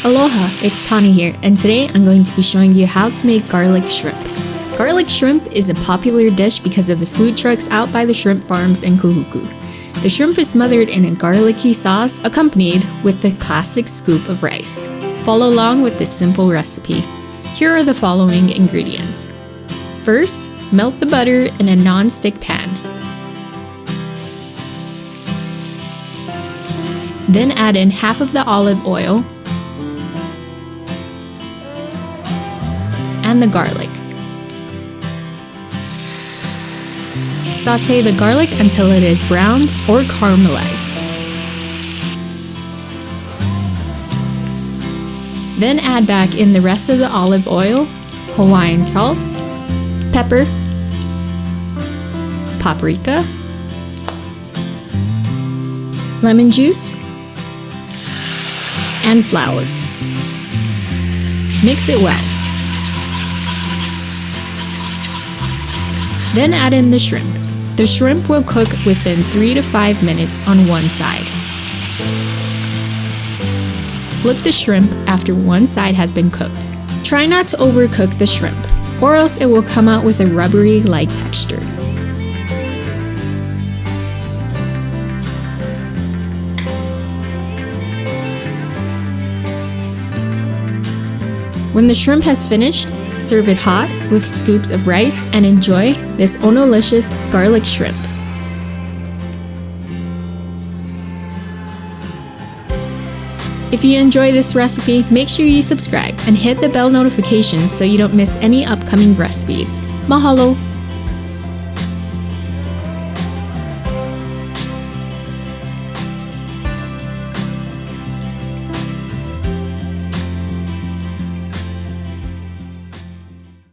Aloha, it's Tani here, and today I'm going to be showing you how to make garlic shrimp. Garlic shrimp is a popular dish because of the food trucks out by the shrimp farms in Kahuku. The shrimp is smothered in a garlicky sauce accompanied with the classic scoop of rice. Follow along with this simple recipe. Here are the following ingredients. First, melt the butter in a non-stick pan. Then add in half of the olive oil and the garlic. Sauté the garlic until it is browned or caramelized. Then add back in the rest of the olive oil, Hawaiian salt, pepper, paprika, lemon juice, and flour. Mix it well. Then add in the shrimp. The shrimp will cook within 3 to 5 minutes on one side. Flip the shrimp after one side has been cooked. Try not to overcook the shrimp, or else it will come out with a rubbery-like texture. When the shrimp has finished, serve it hot with scoops of rice and enjoy this onolicious garlic shrimp. If you enjoy this recipe, make sure you subscribe and hit the bell notification so you don't miss any upcoming recipes. Mahalo!